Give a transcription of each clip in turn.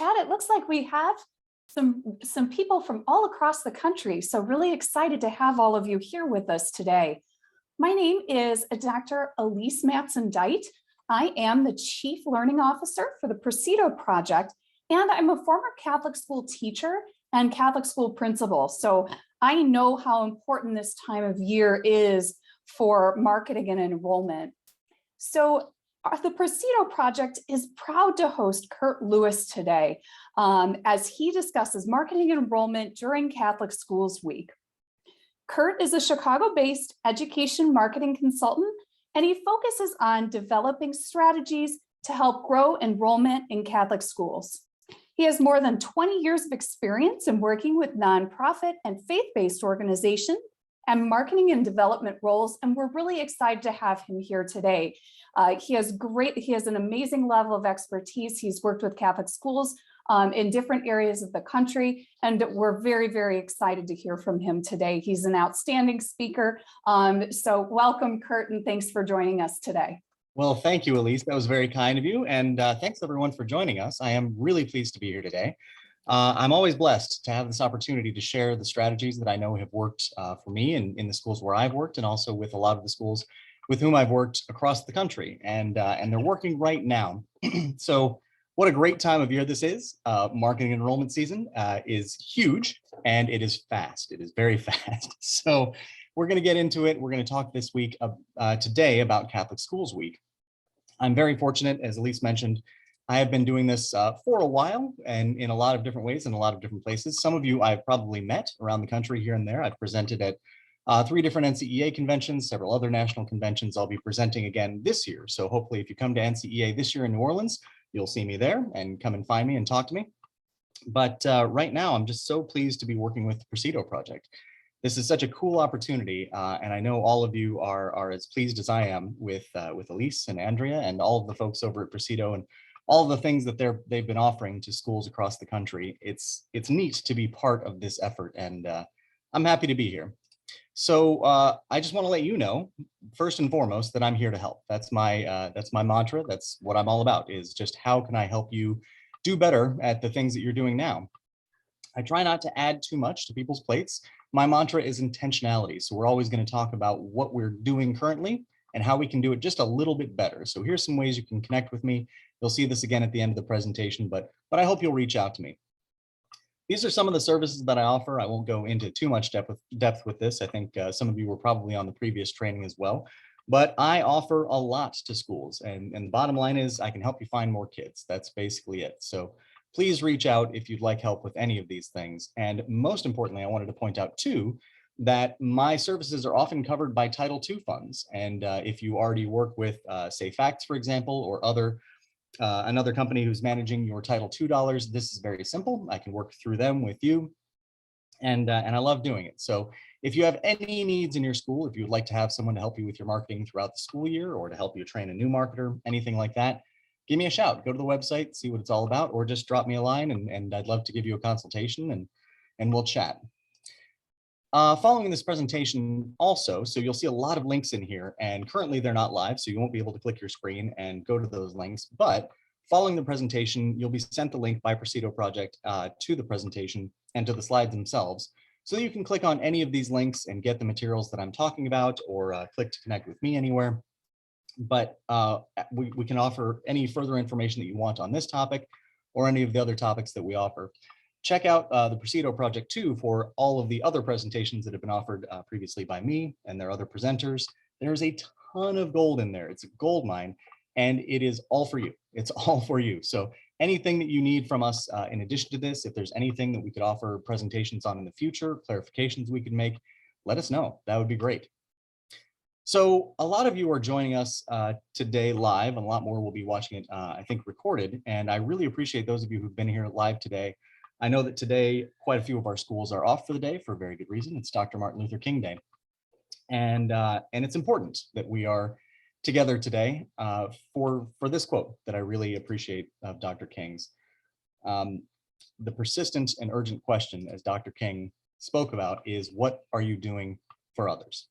Chad, it looks like we have some people from all across the country. So really excited to have all of you here with us today. My name is Dr. Elise Matson-Dite. I am the Chief Learning Officer for the Procedo project, and I'm a former Catholic school teacher and Catholic school principal. So I know how important this time of year is for marketing and enrollment. So the Procedo project is proud to host Kurt Lewis today as he discusses marketing and enrollment during Catholic Schools Week. Kurt is a Chicago-based education marketing consultant, and he focuses on developing strategies to help grow enrollment in Catholic schools. He has more than 20 years of experience in working with nonprofit and faith-based organizations and marketing and development roles, and we're really excited to have him here today. He has an amazing level of expertise. He's worked with Catholic schools in different areas of the country, and we're very, very excited to hear from him today. He's an outstanding speaker. So welcome, Kurt, and thanks for joining us today. Well, thank you, Elise. That was very kind of you. And thanks everyone for joining us. I am really pleased to be here today. I'm always blessed to have this opportunity to share the strategies that I know have worked for me in the schools where I've worked, and also with a lot of the schools with whom I've worked across the country. And they're working right now. So what a great time of year this is. Marketing enrollment season is huge, and it is fast. It is very fast. So we're going to get into it. We're going to talk this week today about Catholic Schools Week. I'm very fortunate, as Elise mentioned, I have been doing this for a while and in a lot of different ways in a lot of different places. Some of you I've probably met around the country here and there. I've presented at 3 different NCEA conventions, several other national conventions. I'll be presenting again this year. So hopefully if you come to NCEA this year in New Orleans, you'll see me there and come and find me and talk to me. But right now, I'm just so pleased to be working with the Procedo project. This is such a cool opportunity, and I know all of you are as pleased as I am with Elise and Andrea and all of the folks over at Procedo and all of the things that they've been offering to schools across the country. It's neat to be part of this effort, and I'm happy to be here. So I just want to let you know, first and foremost, that I'm here to help. That's my mantra. That's what I'm all about, is just how can I help you do better at the things that you're doing now. I try not to add too much to people's plates. My mantra is intentionality. So we're always going to talk about what we're doing currently and how we can do it just a little bit better. So here's some ways you can connect with me. You'll see this again at the end of the presentation, but I hope you'll reach out to me. These are some of the services that I offer. I won't go into too much depth with this. I think some of you were probably on the previous training as well, but I offer a lot to schools, and the bottom line is I can help you find more kids. That's basically it. So please reach out if you'd like help with any of these things. And most importantly, I wanted to point out too, that my services are often covered by Title II funds. And if you already work with say Facts, for example, or another company who's managing your Title II dollars, this is very simple. I can work through them with you. And I love doing it. So if you have any needs in your school, if you would like to have someone to help you with your marketing throughout the school year, or to help you train a new marketer, anything like that, give me a shout. Go to the website, see what it's all about, or just drop me a line, and I'd love to give you a consultation and we'll chat. Following this presentation also, so you'll see a lot of links in here, and currently they're not live, so you won't be able to click your screen and go to those links, but following the presentation, you'll be sent the link by Procedo Project to the presentation and to the slides themselves. So you can click on any of these links and get the materials that I'm talking about, or click to connect with me anywhere. But we can offer any further information that you want on this topic or any of the other topics that we offer. Check out the Procedo Project too for all of the other presentations that have been offered previously by me and their other presenters. There's a ton of gold in there. It's a gold mine, and it is all for you. It's all for you. So anything that you need from us in addition to this, if there's anything that we could offer presentations on in the future, clarifications we could make, let us know. That would be great. So a lot of you are joining us today live, and a lot more will be watching it, I think, recorded. And I really appreciate those of you who've been here live today. I know that today, quite a few of our schools are off for the day for a very good reason. It's Dr. Martin Luther King Day. And it's important that we are together today for this quote that I really appreciate of Dr. King's. The persistent and urgent question, as Dr. King spoke about, is what are you doing for others?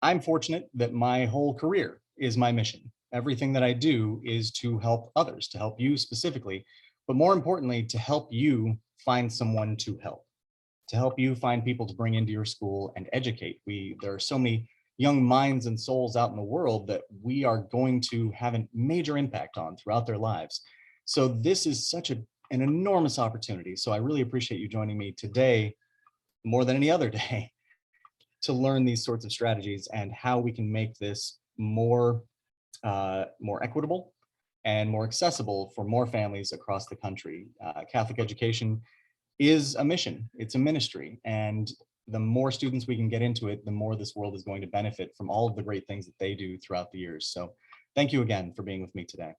I'm fortunate that my whole career is my mission. Everything that I do is to help others, to help you specifically but more importantly, to help you find someone to help you find people to bring into your school and educate. There are so many young minds and souls out in the world that we are going to have a major impact on throughout their lives. So this is such an enormous opportunity. So I really appreciate you joining me today, more than any other day, to learn these sorts of strategies and how we can make this more equitable and more accessible for more families across the country. Catholic education is a mission, it's a ministry, and the more students we can get into it, the more this world is going to benefit from all of the great things that they do throughout the years. So thank you again for being with me today.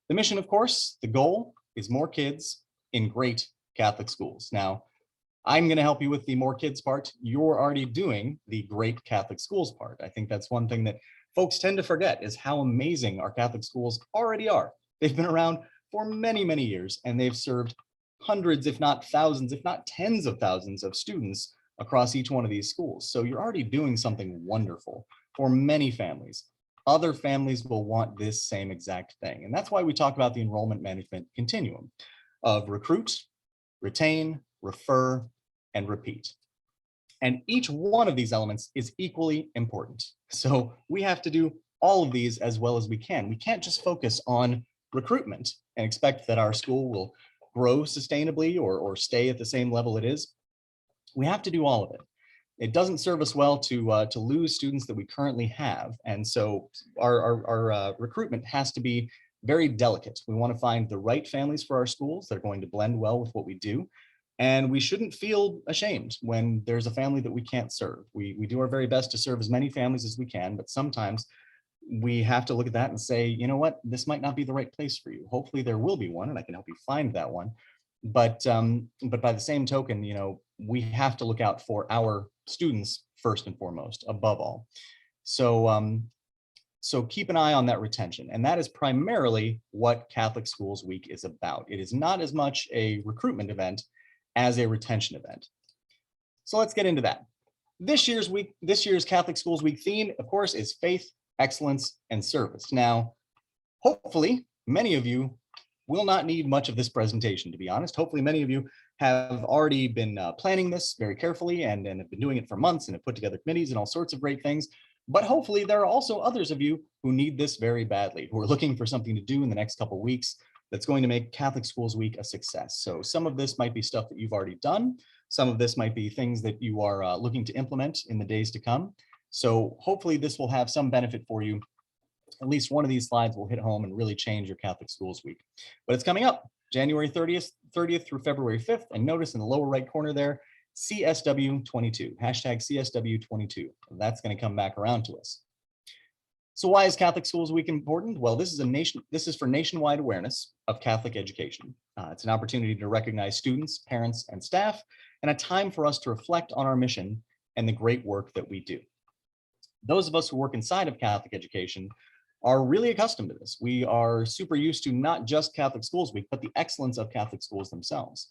The mission, of course, the goal is more kids in great Catholic schools. Now, I'm going to help you with the more kids part. You're already doing the great Catholic schools part. I think that's one thing that folks tend to forget, is how amazing our Catholic schools already are. They've been around for many, many years, and they've served hundreds, if not thousands, if not tens of thousands of students across each one of these schools. So you're already doing something wonderful for many families. Other families will want this same exact thing. And that's why we talk about the enrollment management continuum of recruit, retain, refer, and repeat. And each one of these elements is equally important. So we have to do all of these as well as we can. We can't just focus on recruitment and expect that our school will grow sustainably or stay at the same level it is. We have to do all of it. It doesn't serve us well to lose students that we currently have. And so our recruitment has to be very delicate. We want to find the right families for our schools that are going to blend well with what we do. And we shouldn't feel ashamed when there's a family that we can't serve. We do our very best to serve as many families as we can, but sometimes we have to look at that and say, you know what, this might not be the right place for you. Hopefully there will be one and I can help you find that one. But by the same token, you know, we have to look out for our students first and foremost, above all. So keep an eye on that retention. And that is primarily what Catholic Schools Week is about. It is not as much a recruitment event as a retention event. So let's get into that. This year's Catholic Schools Week theme, of course, is faith, excellence, and service. Now, hopefully, many of you will not need much of this presentation, to be honest. Hopefully, many of you have already been planning this very carefully and have been doing it for months and have put together committees and all sorts of great things. But hopefully, there are also others of you who need this very badly, who are looking for something to do in the next couple of weeks that's going to make Catholic Schools Week a success. So some of this might be stuff that you've already done. Some of this might be things that you are looking to implement in the days to come. So hopefully this will have some benefit for you. At least one of these slides will hit home and really change your Catholic Schools Week. But it's coming up January 30th through February 5th. And notice in the lower right corner there, CSW22, hashtag CSW22. That's going to come back around to us. So why is Catholic Schools Week important? Well, this is for nationwide awareness of Catholic education. It's an opportunity to recognize students, parents, and staff, and a time for us to reflect on our mission and the great work that we do. Those of us who work inside of Catholic education are really accustomed to this. We are super used to not just Catholic Schools Week, but the excellence of Catholic schools themselves.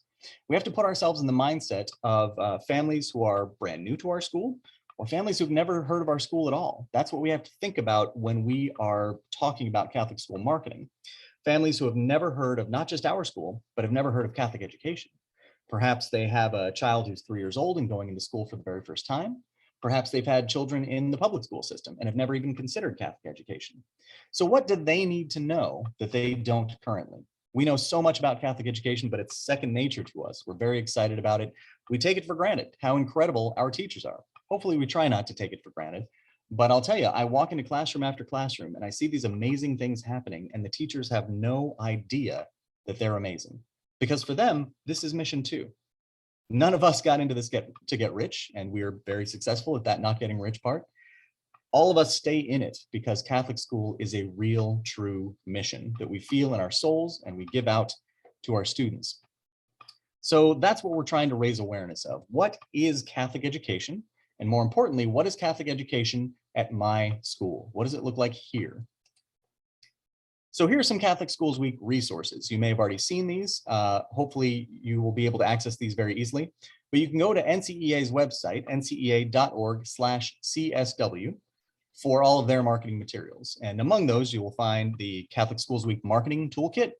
We have to put ourselves in the mindset of families who are brand new to our school, or families who've never heard of our school at all. That's what we have to think about when we are talking about Catholic school marketing. Families who have never heard of not just our school, but have never heard of Catholic education. Perhaps they have a child who's 3 years old and going into school for the very first time. Perhaps they've had children in the public school system and have never even considered Catholic education. So what do they need to know that they don't currently? We know so much about Catholic education, but it's second nature to us. We're very excited about it. We take it for granted how incredible our teachers are. Hopefully we try not to take it for granted, but I'll tell you, I walk into classroom after classroom and I see these amazing things happening and the teachers have no idea that they're amazing, because for them, this is mission too. None of us got into this to get rich, and we are very successful at that not getting rich part. All of us stay in it because Catholic school is a real, true mission that we feel in our souls and we give out to our students. So that's what we're trying to raise awareness of. What is Catholic education? And more importantly, what is Catholic education at my school? What does it look like here? So here's some Catholic Schools Week resources. You may have already seen these. Hopefully you will be able to access these very easily, but you can go to NCEA's website, ncea.org/CSW, for all of their marketing materials. And among those, you will find the Catholic Schools Week Marketing Toolkit,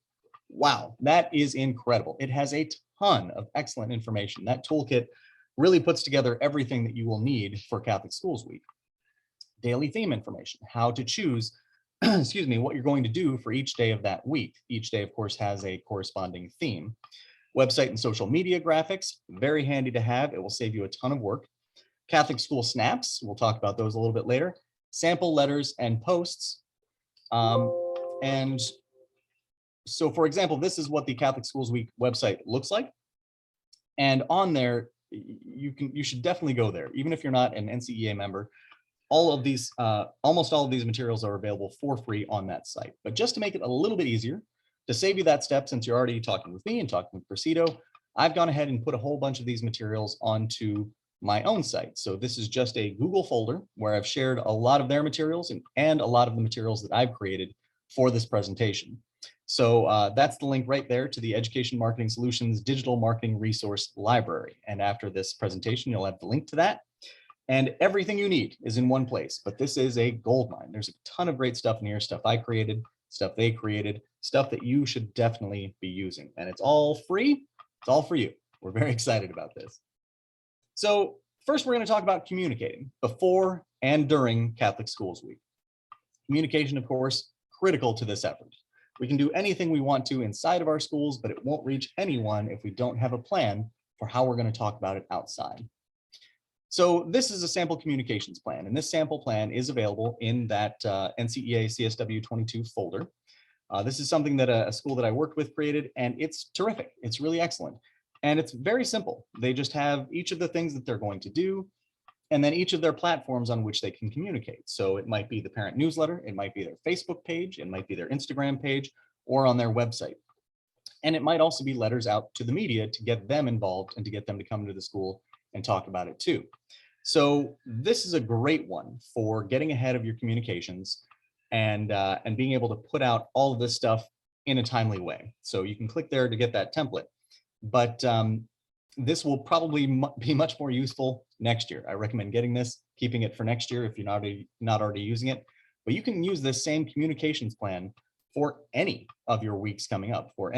Wow, that is incredible. It has a ton of excellent information. That toolkit really puts together everything that you will need for Catholic Schools Week. Daily theme information, how to choose, excuse me, what you're going to do for each day of that week. Each day, of course, has a corresponding theme. Website and social media graphics, very handy to have. It will save you a ton of work. Catholic school snaps, we'll talk about those a little bit later. Sample letters and posts. And so, for example, this is what the Catholic Schools Week website looks like. And on there, you should definitely go there, even if you're not an NCEA member. All of these, almost all of these materials are available for free on that site. But just to make it a little bit easier, to save you that step, since you're already talking with me and talking with Procedo, I've gone ahead and put a whole bunch of these materials onto my own site. So this is just a Google folder where I've shared a lot of their materials and a lot of the materials that I've created for this presentation. So that's the link right there to the Education Marketing Solutions Digital Marketing Resource Library. And after this presentation, you'll have the link to that. And everything you need is in one place, but this is a goldmine. There's a ton of great stuff in here, stuff I created, stuff they created, stuff that you should definitely be using. And it's all free. It's all for you. We're very excited about this. So first, we're going to talk about communicating before and during Catholic Schools Week. Communication, of course, critical to this effort. We can do anything we want to inside of our schools, but it won't reach anyone if we don't have a plan for how we're going to talk about it outside. So this is a sample communications plan, and this sample plan is available in that NCEA CSW 22 folder. This is something that a school that I worked with created, and it's terrific. It's really excellent. And it's very simple. They just have each of the things that they're going to do, and then each of their platforms on which they can communicate. So it might be the parent newsletter, it might be their Facebook page, it might be their Instagram page, or on their website. And it might also be letters out to the media to get them involved and to get them to come to the school and talk about it too. So this is a great one for getting ahead of your communications and being able to put out all of this stuff in a timely way. So you can click there to get that template. But this will probably be much more useful next year. I recommend getting this, keeping it for next year if you're not already using it. But you can use this same communications plan for any of your weeks coming up, for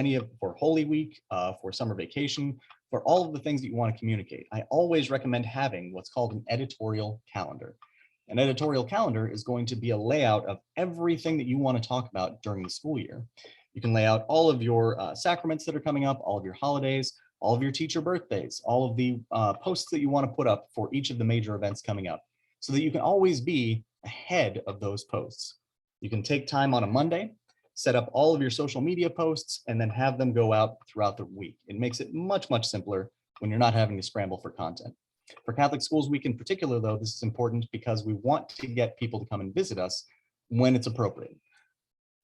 Holy Week, for summer vacation, for all of the things that you want to communicate. I always recommend having what's called an editorial calendar. An editorial calendar is going to be a layout of everything that you want to talk about during the school year. You can lay out all of your sacraments that are coming up, all of your holidays, all of your teacher birthdays, all of the posts that you want to put up for each of the major events coming up, so that you can always be ahead of those posts. You can take time on a Monday, set up all of your social media posts, and then have them go out throughout the week. It makes it much, much simpler when you're not having to scramble for content. For Catholic Schools Week in particular, though, this is important because we want to get people to come and visit us when it's appropriate.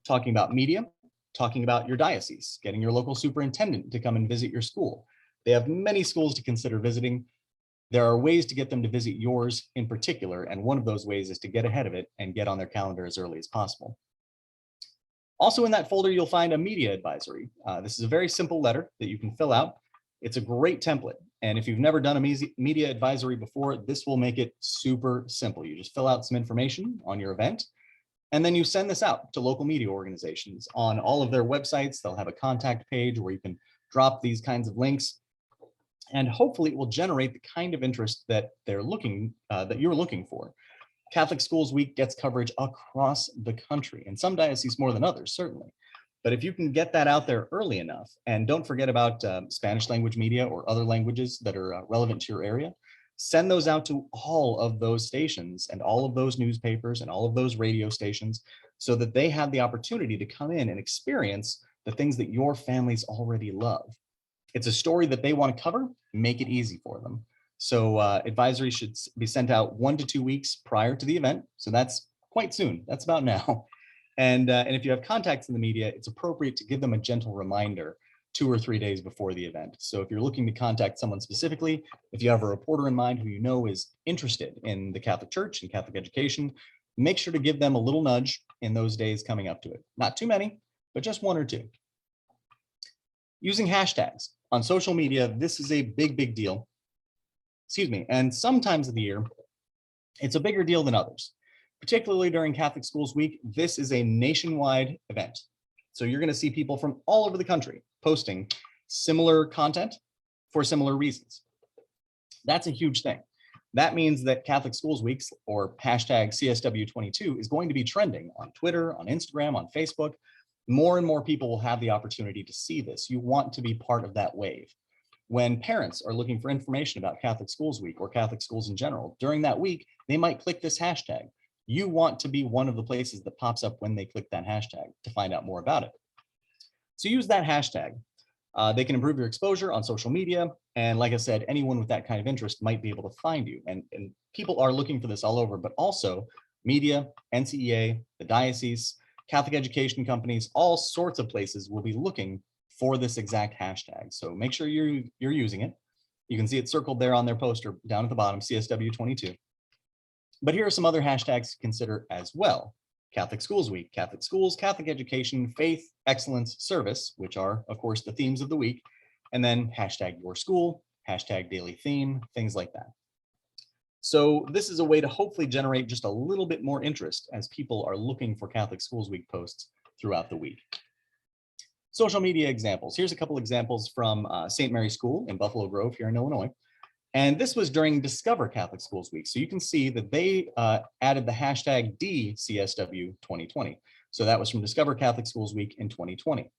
Talking about media, talking about your diocese, getting your local superintendent to come and visit your school. They have many schools to consider visiting. There are ways to get them to visit yours in particular, and one of those ways is to get ahead of it and get on their calendar as early as possible. Also in that folder, you'll find a media advisory. This is a very simple letter that you can fill out. It's a great template. And if you've never done a media advisory before, this will make it super simple. You just fill out some information on your event, and then you send this out to local media organizations. On all of their websites, they'll have a contact page where you can drop these kinds of links. And hopefully it will generate the kind of interest that you're looking for. Catholic Schools Week gets coverage across the country, and some dioceses more than others, certainly. But if you can get that out there early enough, and don't forget about Spanish language media or other languages that are relevant to your area, send those out to all of those stations and all of those newspapers and all of those radio stations, so that they have the opportunity to come in and experience the things that your families already love. It's a story that they want to cover, make it easy for them. So advisory should be sent out 1 to 2 weeks prior to the event. So that's quite soon. That's about now. And if you have contacts in the media, it's appropriate to give them a gentle reminder 2 or 3 days before the event. So if you're looking to contact someone specifically, if you have a reporter in mind who you know is interested in the Catholic Church and Catholic education, make sure to give them a little nudge in those days coming up to it. Not too many, but just 1 or 2. Using hashtags on social media, this is a big deal. Excuse me. And sometimes of the year, it's a bigger deal than others. Particularly during Catholic Schools Week, this is a nationwide event. So you're going to see people from all over the country posting similar content for similar reasons. That's a huge thing. That means that Catholic Schools Week or hashtag CSW22 is going to be trending on Twitter, on Instagram, on Facebook. More and more people will have the opportunity to see this. You want to be part of that wave. When parents are looking for information about Catholic Schools Week or Catholic schools in general, during that week, they might click this hashtag. You want to be one of the places that pops up when they click that hashtag to find out more about it. So use that hashtag. They can improve your exposure on social media. And like I said, anyone with that kind of interest might be able to find you. And people are looking for this all over, but also media, NCEA, the diocese, Catholic education companies, all sorts of places will be looking for this exact hashtag. So make sure you're using it. You can see it circled there on their poster down at the bottom, CSW22. But here are some other hashtags to consider as well. Catholic Schools Week, Catholic schools, Catholic education, faith, excellence, service, which are, of course, the themes of the week. And then hashtag your school, hashtag daily theme, things like that. So this is a way to hopefully generate just a little bit more interest as people are looking for Catholic Schools Week posts throughout the week. Social media examples. Here's a couple examples from St. Mary's School in Buffalo Grove here in Illinois. And this was during Discover Catholic Schools Week. So you can see that they added the hashtag DCSW 2020. So that was from Discover Catholic Schools Week in 2020.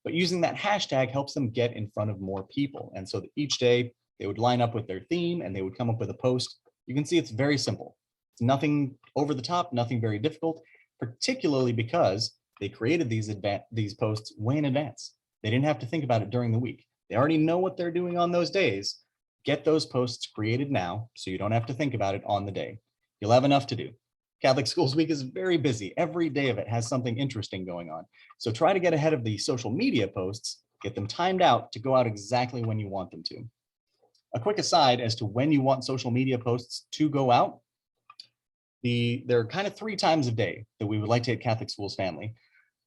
But using that hashtag helps them get in front of more people. And so that each day they would line up with their theme and they would come up with a post. You can see it's very simple. It's nothing over the top, nothing very difficult, particularly because they created these posts way in advance. They didn't have to think about it during the week. They already know what they're doing on those days. Get those posts created now so you don't have to think about it on the day. You'll have enough to do. Catholic Schools Week is very busy. Every day of it has something interesting going on. So try to get ahead of the social media posts, get them timed out to go out exactly when you want them to. A quick aside as to when you want social media posts to go out. There are kind of 3 times a day that we would like to hit Catholic Schools Family.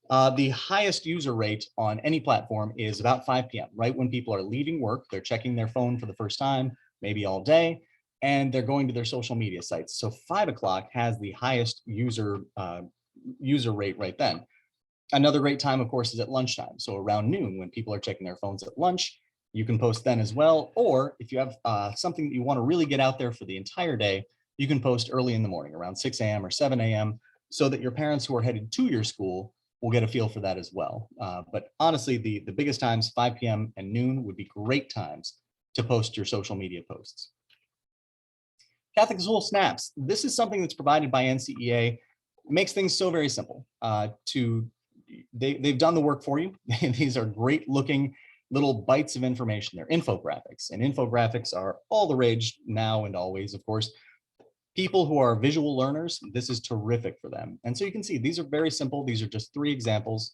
The highest user rate on any platform is about 5 p.m., right when people are leaving work, they're checking their phone for the first time, maybe all day, and they're going to their social media sites. So 5 o'clock has the highest user rate right then. Another great time, of course, is at lunchtime. So around noon, when people are checking their phones at lunch, you can post then as well. Or if you have something that you want to really get out there for the entire day, you can post early in the morning, around 6 a.m. or 7 a.m., so that your parents who are headed to your school will get a feel for that as well. But honestly, the biggest times, 5 p.m. and noon, would be great times to post your social media posts. Catholic School Snaps. This is something that's provided by NCEA. It makes things so very simple. They've done the work for you. These are great looking little bites of information. They're infographics, and infographics are all the rage now and always, of course. People who are visual learners, this is terrific for them. And so you can see these are very simple. These are just 3 examples.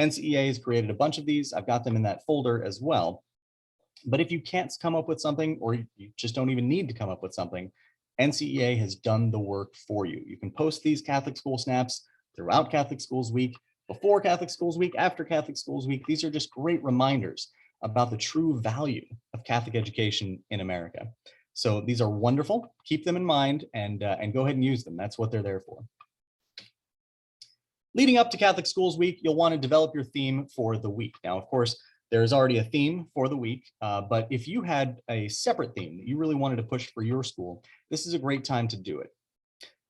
NCEA has created a bunch of these. I've got them in that folder as well. But if you can't come up with something, or you just don't even need to come up with something, NCEA has done the work for you. You can post these Catholic School Snaps throughout Catholic Schools Week, before Catholic Schools Week, after Catholic Schools Week. These are just great reminders about the true value of Catholic education in America. So these are wonderful. Keep them in mind and go ahead and use them. That's what they're there for. Leading up to Catholic Schools Week, you'll want to develop your theme for the week. Now, of course, there's already a theme for the week, but if you had a separate theme that you really wanted to push for your school, this is a great time to do it.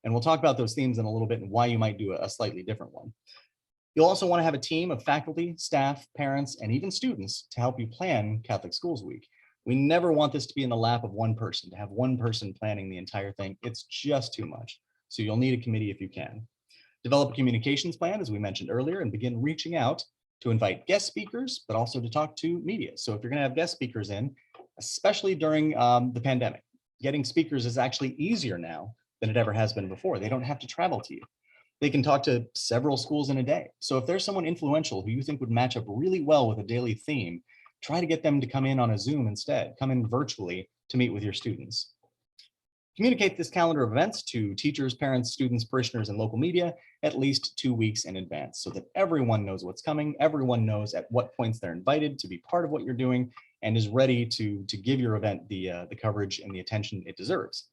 And we'll talk about those themes in a little bit and why you might do a slightly different one. You'll also want to have a team of faculty, staff, parents, and even students to help you plan Catholic Schools Week. We never want this to be in the lap of one person, to have one person planning the entire thing. It's just too much. So you'll need a committee if you can. Develop a communications plan, as we mentioned earlier, and begin reaching out to invite guest speakers, but also to talk to media. So if you're going to have guest speakers in, especially during the pandemic, getting speakers is actually easier now than it ever has been before. They don't have to travel to you. They can talk to several schools in a day. So if there's someone influential who you think would match up really well with a daily theme, try to get them to come in on a Zoom instead, come in virtually to meet with your students. Communicate this calendar of events to teachers, parents, students, parishioners, and local media at least 2 weeks in advance so that everyone knows what's coming, everyone knows at what points they're invited to be part of what you're doing and is ready to give your event the coverage and the attention it deserves.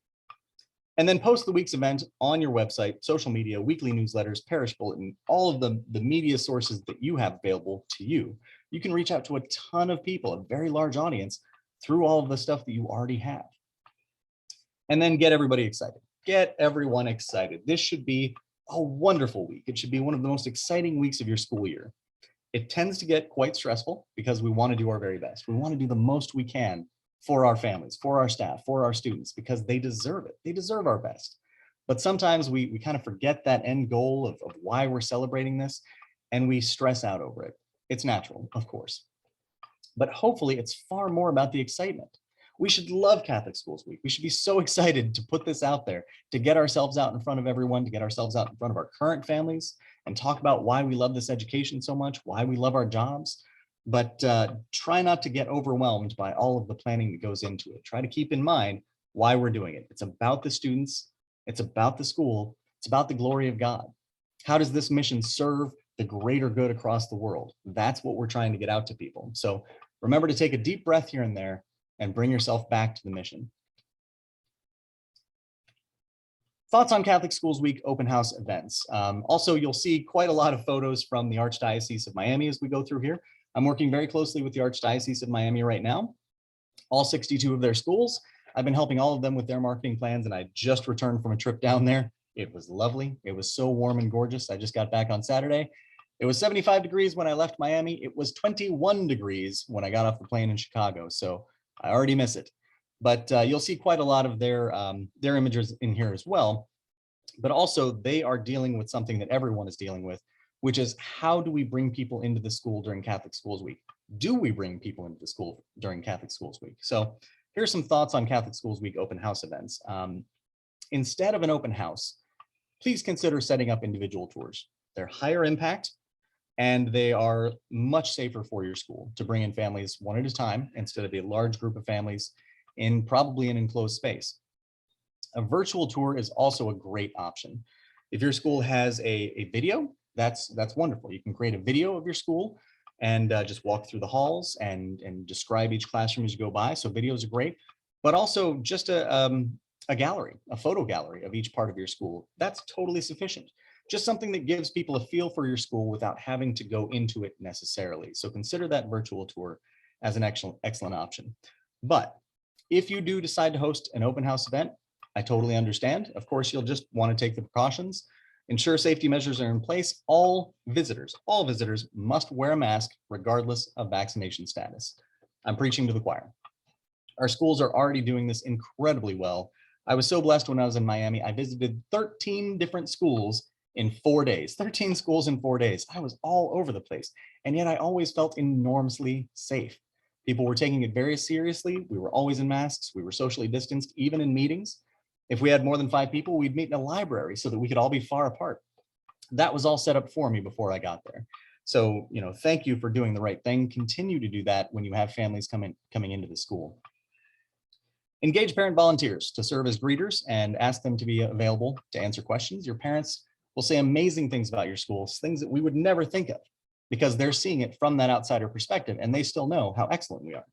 And then post the week's event on your website, social media, weekly newsletters, parish bulletin, all of the media sources that you have available to you. You can reach out to a ton of people, a very large audience, through all of the stuff that you already have. And then get everybody excited. Get everyone excited. This should be a wonderful week. It should be one of the most exciting weeks of your school year. It tends to get quite stressful because we want to do our very best. We want to do the most we can for our families, for our staff, for our students, because they deserve it. They deserve our best. But sometimes we kind of forget that end goal of why we're celebrating this, and we stress out over it. It's natural, of course. But hopefully it's far more about the excitement. We should love Catholic Schools Week. We should be so excited to put this out there, to get ourselves out in front of everyone, to get ourselves out in front of our current families and talk about why we love this education so much, why we love our jobs. But try not to get overwhelmed by all of the planning that goes into it. Try to keep in mind why we're doing it. It's about the students. It's about the school. It's about the glory of God. How does this mission serve the greater good across the world? That's what we're trying to get out to people. So remember to take a deep breath here and there and bring yourself back to the mission. Thoughts on Catholic Schools Week open house events. Also, you'll see quite a lot of photos from the Archdiocese of Miami as we go through here. I'm working very closely with the Archdiocese of Miami right now, all 62 of their schools. I've been helping all of them with their marketing plans, and I just returned from a trip down there. It was lovely. It was so warm and gorgeous. I just got back on Saturday. It was 75 degrees when I left Miami. It was 21 degrees when I got off the plane in Chicago. So I already miss it. But you'll see quite a lot of their images in here as well. But also they are dealing with something that everyone is dealing with, which is how do we bring people into the school during Catholic Schools Week? Do we bring people into the school during Catholic Schools Week? So here's some thoughts on Catholic Schools Week open house events. Instead of an open house, please consider setting up individual tours. They're higher impact and they are much safer for your school to bring in families one at a time instead of a large group of families in probably an enclosed space. A virtual tour is also a great option. If your school has a video, that's wonderful. You can create a video of your school and just walk through the halls and describe each classroom as you go by. So videos are great, but also just a gallery, a photo gallery of each part of your school. That's totally sufficient. Just something that gives people a feel for your school without having to go into it necessarily. So consider that virtual tour as an excellent option. But if you do decide to host an open house event, I totally understand. Of course, you'll just want to take the precautions. Ensure safety measures are in place. All visitors must wear a mask regardless of vaccination status. I'm preaching to the choir. Our schools are already doing this incredibly well. I was so blessed when I was in Miami. I visited 13 different schools in 4 days, 13 schools in 4 days. I was all over the place. And yet I always felt enormously safe. People were taking it very seriously. We were always in masks. We were socially distanced, even in meetings. If we had more than 5 people, we'd meet in a library so that we could all be far apart. That was all set up for me before I got there. So, thank you for doing the right thing. Continue to do that when you have families coming into the school. Engage parent volunteers to serve as greeters and ask them to be available to answer questions. Your parents will say amazing things about your schools, things that we would never think of because they're seeing it from that outsider perspective and they still know how excellent we are.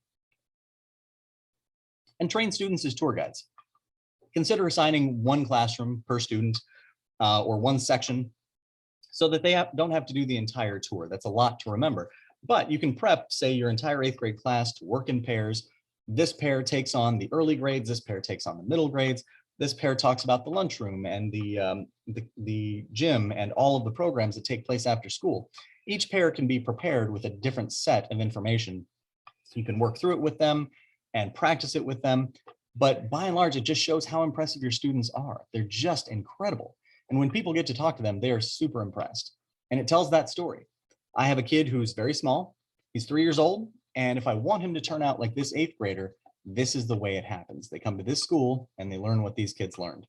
And train students as tour guides. Consider assigning one classroom per student or one section so that they don't have to do the entire tour. That's a lot to remember, but you can prep, say, your entire 8th grade class to work in pairs. This pair takes on the early grades, this pair takes on the middle grades, this pair talks about the lunchroom and the gym and all of the programs that take place after school. Each pair can be prepared with a different set of information. You can work through it with them and practice it with them. But by and large, it just shows how impressive your students are. They're just incredible. And when people get to talk to them, they are super impressed. And it tells that story. I have a kid who's very small. He's 3 years old. And if I want him to turn out like this 8th grader, this is the way it happens. They come to this school and they learn what these kids learned.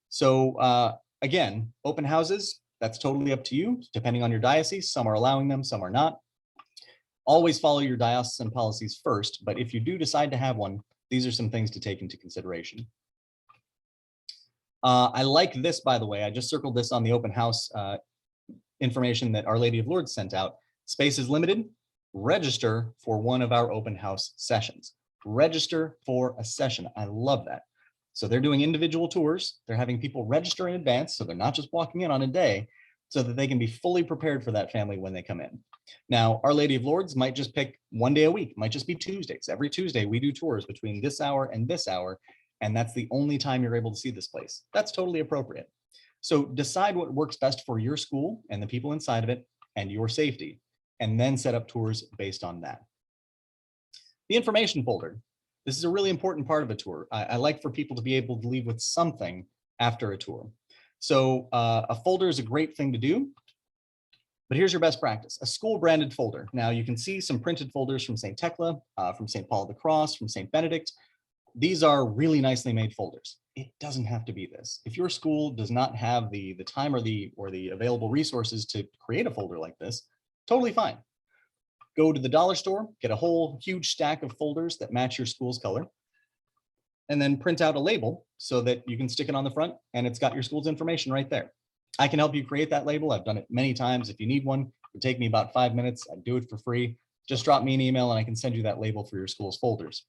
So again, open houses, that's totally up to you, depending on your diocese. Some are allowing them, some are not. Always follow your diocesan policies first, but if you do decide to have one, these are some things to take into consideration. I like this, by the way. I just circled this on the open house information that Our Lady of Lourdes sent out. Space is limited. Register for one of our open house sessions. Register for a session. I love that. So they're doing individual tours. They're having people register in advance, so they're not just walking in on a day, so that they can be fully prepared for that family when they come in. Now, Our Lady of Lourdes might just pick one day a week, might just be Tuesdays. Every Tuesday, we do tours between this hour and this hour, and that's the only time you're able to see this place. That's totally appropriate. So decide what works best for your school and the people inside of it and your safety, and then set up tours based on that. The information folder. This is a really important part of a tour. I like for people to be able to leave with something after a tour. So a folder is a great thing to do, but here's your best practice, a school branded folder. Now you can see some printed folders from St. Tekla, from St. Paul of the Cross, from St. Benedict. These are really nicely made folders. It doesn't have to be this. If your school does not have the time or the available resources to create a folder like this, totally fine. Go to the dollar store, get a whole huge stack of folders that match your school's color, and then print out a label so that you can stick it on the front and it's got your school's information right there. I can help you create that label. I've done it many times. If you need one, it would take me about 5 minutes. I do it for free. Just drop me an email and I can send you that label for your school's folders.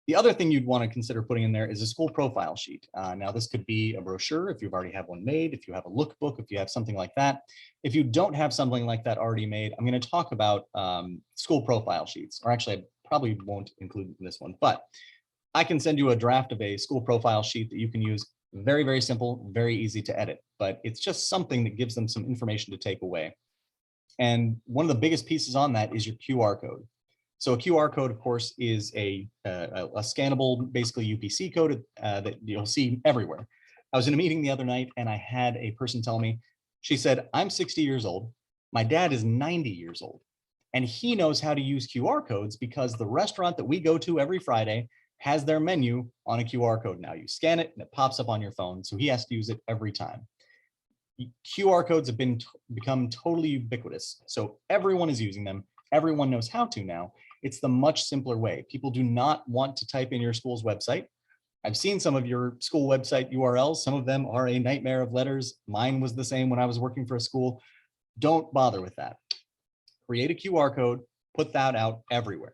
The other thing you'd want to consider putting in there is a school profile sheet. Now, this could be a brochure if you've already have one made, if you have a lookbook, if you have something like that. If you don't have something like that already made, I'm going to talk about school profile sheets, or actually, I probably won't include this one, but I can send you a draft of a school profile sheet that you can use. Very, very simple, very easy to edit, but it's just something that gives them some information to take away. And one of the biggest pieces on that is your QR code. So a QR code, of course, is a scannable, basically UPC code that you'll see everywhere. I was in a meeting the other night and I had a person tell me, she said, I'm 60 years old. My dad is 90 years old. And he knows how to use QR codes because the restaurant that we go to every Friday has their menu on a QR code now. You scan it and it pops up on your phone. So he has to use it every time. QR codes have become totally ubiquitous. So everyone is using them. Everyone knows how to now. It's the much simpler way. People do not want to type in your school's website. I've seen some of your school website URLs. Some of them are a nightmare of letters. Mine was the same when I was working for a school. Don't bother with that. Create a QR code, put that out everywhere.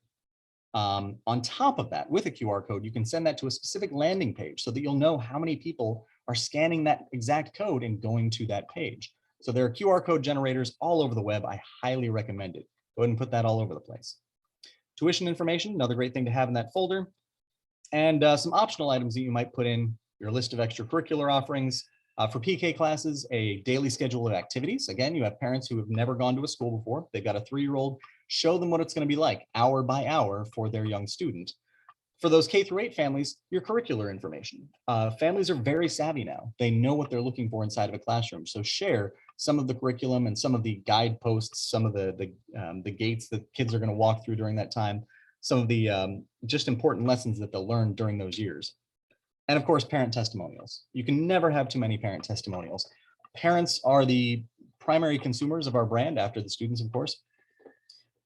On top of that, with a QR code, you can send that to a specific landing page so that you'll know how many people are scanning that exact code and going to that page. So there are QR code generators all over the web. I highly recommend it. Go ahead and put that all over the place. Tuition information, another great thing to have in that folder. And some optional items that you might put in your list of extracurricular offerings. For PK classes, a daily schedule of activities. Again, you have parents who have never gone to a school before. They've got a 3-year-old. Show them what it's going to be like hour by hour for their young student. For those K-8 families, your curricular information. Families are very savvy now. They know what they're looking for inside of a classroom. So share some of the curriculum and some of the guideposts, some of the gates that kids are going to walk through during that time, some of the just important lessons that they'll learn during those years. And of course, parent testimonials. You can never have too many parent testimonials. Parents are the primary consumers of our brand after the students, of course,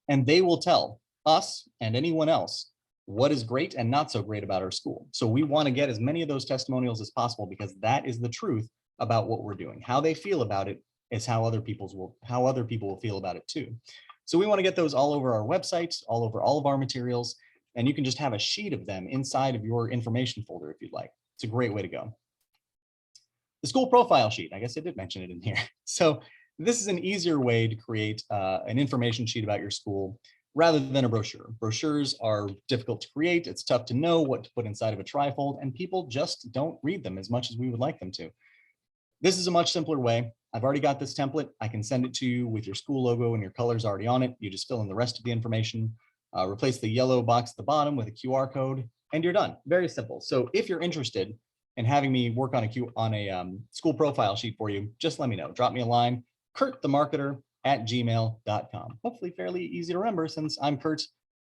and they will tell us and anyone else what is great and not so great about our school. So we want to get as many of those testimonials as possible because that is the truth about what we're doing. How they feel about it is how other people will feel about it too. So we want to get those all over our website, all over all of our materials, and you can just have a sheet of them inside of your information folder if you'd like. It's a great way to go. The school profile sheet, I guess I did mention it in here. So this is an easier way to create an information sheet about your school rather than a brochure. Brochures are difficult to create. It's tough to know what to put inside of a trifold, and people just don't read them as much as we would like them to. This is a much simpler way. I've already got this template. I can send it to you with your school logo and your colors already on it. You just fill in the rest of the information, replace the yellow box at the bottom with a QR code, and you're done. Very simple. So if you're interested in having me work on a school profile sheet for you, just let me know. Drop me a line, kurtthemarketer@gmail.com. Hopefully fairly easy to remember since I'm Kurt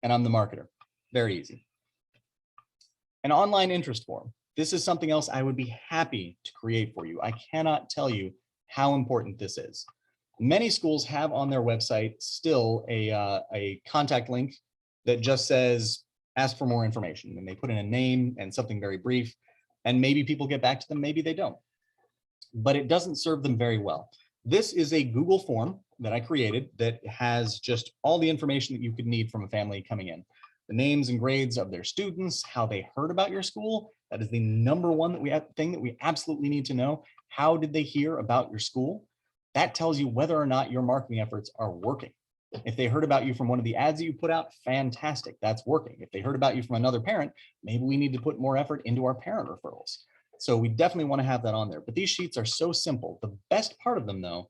and I'm the marketer. Very easy. An online interest form. This is something else I would be happy to create for you. I cannot tell you how important this is. Many schools have on their website still a contact link that just says, ask for more information. And they put in a name and something very brief, and maybe people get back to them, maybe they don't. But it doesn't serve them very well. This is a Google form that I created that has just all the information that you could need from a family coming in. The names and grades of their students, how they heard about your school, That is the number one thing that we absolutely need to know. How did they hear about your school? That tells you whether or not your marketing efforts are working. If they heard about you from one of the ads that you put out, fantastic, that's working. If they heard about you from another parent, maybe we need to put more effort into our parent referrals. So we definitely want to have that on there. But these sheets are so simple. The best part of them, though,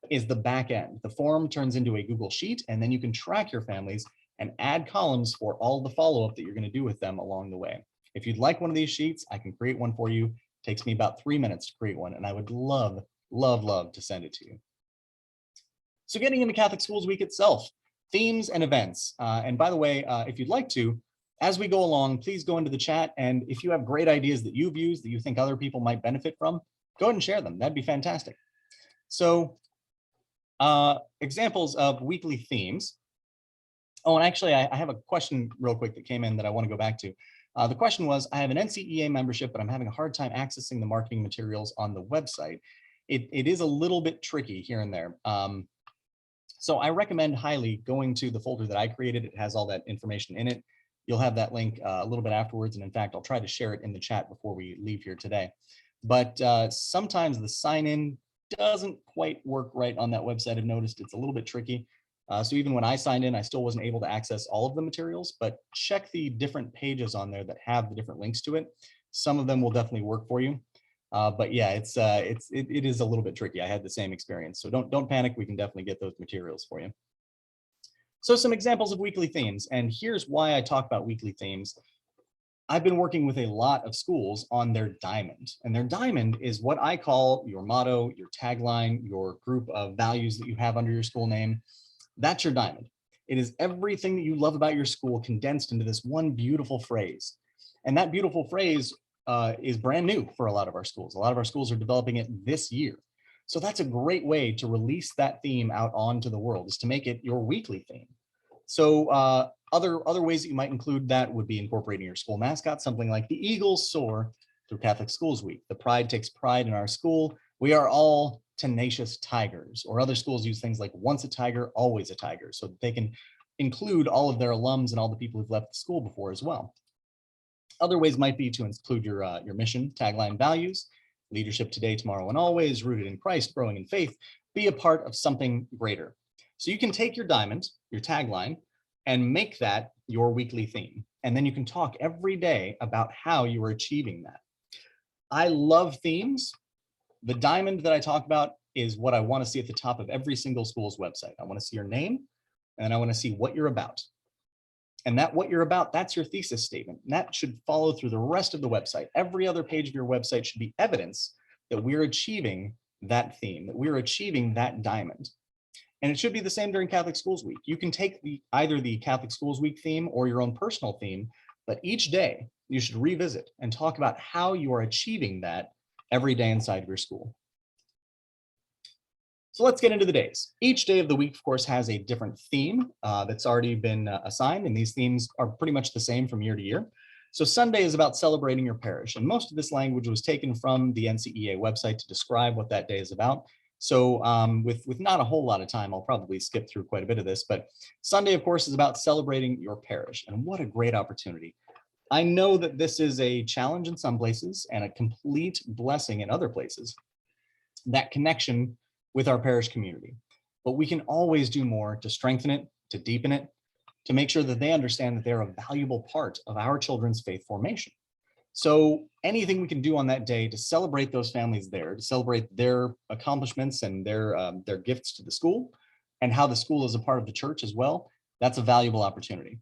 is the back end. The form turns into a Google Sheet, and then you can track your families and add columns for all the follow-up that you're going to do with them along the way. If you'd like one of these sheets, I can create one for you. It takes me about 3 minutes to create one, and I would love, love, love to send it to you. So getting into Catholic Schools Week itself, themes and events. And by the way, if you'd like to, as we go along, please go into the chat. And if you have great ideas that you've used that you think other people might benefit from, go ahead and share them. That'd be fantastic. So examples of weekly themes. Oh, and actually, I have a question real quick that came in that I want to go back to. The question was, I have an NCEA membership, but I'm having a hard time accessing the marketing materials on the website. It is a little bit tricky here and there. So I recommend highly going to the folder that I created. It has all that information in it. You'll have that link a little bit afterwards. And in fact, I'll try to share it in the chat before we leave here today. But sometimes the sign in doesn't quite work right on that website. I've noticed it's a little bit tricky. So even when I signed in, I still wasn't able to access all of the materials, but check the different pages on there that have the different links to it. Some of them will definitely work for you. But yeah, it is a little bit tricky. I had the same experience. So don't panic. We can definitely get those materials for you. So some examples of weekly themes. And here's why I talk about weekly themes. I've been working with a lot of schools on their diamond, and their diamond is what I call your motto, your tagline, your group of values that you have under your school name. That's your diamond. It is everything that you love about your school condensed into this one beautiful phrase. And that beautiful phrase is brand new for a lot of our schools. A lot of our schools are developing it this year. So that's a great way to release that theme out onto the world, is to make it your weekly theme. So other ways that you might include that would be incorporating your school mascot, something like the Eagles soar through Catholic Schools Week. The pride takes pride in our school. We are all tenacious tigers. Or other schools use things like once a tiger, always a tiger, so that they can include all of their alums and all the people who've left the school before as well. Other ways might be to include your mission, tagline, values, leadership today, tomorrow, and always, rooted in Christ, growing in faith, be a part of something greater. So you can take your diamond, your tagline, and make that your weekly theme. And then you can talk every day about how you are achieving that. I love themes. The diamond that I talk about is what I want to see at the top of every single school's website. I want to see your name, and I want to see what you're about. And that what you're about, that's your thesis statement. And that should follow through the rest of the website. Every other page of your website should be evidence that we're achieving that theme, that we're achieving that diamond. And it should be the same during Catholic Schools Week. You can take either the Catholic Schools Week theme or your own personal theme, but each day you should revisit and talk about how you are achieving that every day inside of your school. So let's get into the days. Each day of the week, of course, has a different theme that's already been assigned, and these themes are pretty much the same from year to year. So Sunday is about celebrating your parish, and most of this language was taken from the NCEA website to describe what that day is about. So with not a whole lot of time, I'll probably skip through quite a bit of this, but Sunday, of course, is about celebrating your parish, and what a great opportunity. I know that this is a challenge in some places and a complete blessing in other places, that connection with our parish community. But we can always do more to strengthen it, to deepen it, to make sure that they understand that they're a valuable part of our children's faith formation. So anything we can do on that day to celebrate those families there, to celebrate their accomplishments and their gifts to the school, and how the school is a part of the church as well, that's a valuable opportunity.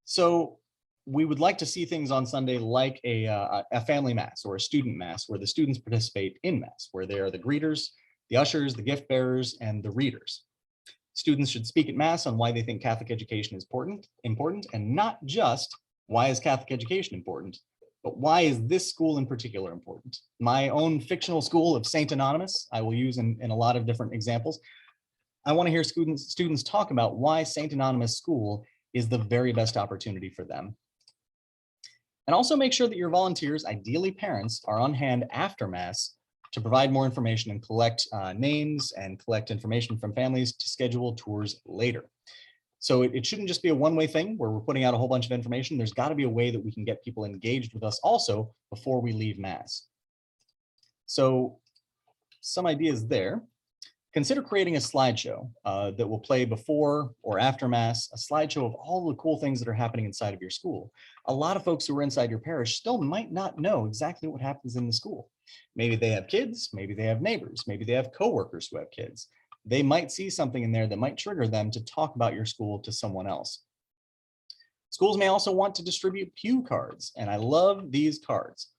So we would like to see things on Sunday like a family mass or a student mass, where the students participate in mass, where they are the greeters, the ushers, the gift bearers, and the readers. Students should speak at mass on why they think Catholic education is important, and not just why is Catholic education important, but why is this school in particular important. My own fictional school of Saint Anonymous, I will use in a lot of different examples. I want to hear students talk about why Saint Anonymous School is the very best opportunity for them. And also make sure that your volunteers, ideally parents, are on hand after mass to provide more information and collect names and collect information from families to schedule tours later. So it shouldn't just be a one-way thing where we're putting out a whole bunch of information. There's got to be a way that we can get people engaged with us also before we leave Mass. So some ideas there. Consider creating a slideshow that will play before or after Mass, a slideshow of all the cool things that are happening inside of your school. A lot of folks who are inside your parish still might not know exactly what happens in the school. Maybe they have kids, maybe they have neighbors, maybe they have coworkers who have kids. They might see something in there that might trigger them to talk about your school to someone else. Schools may also want to distribute Pew Cards, and I love these cards.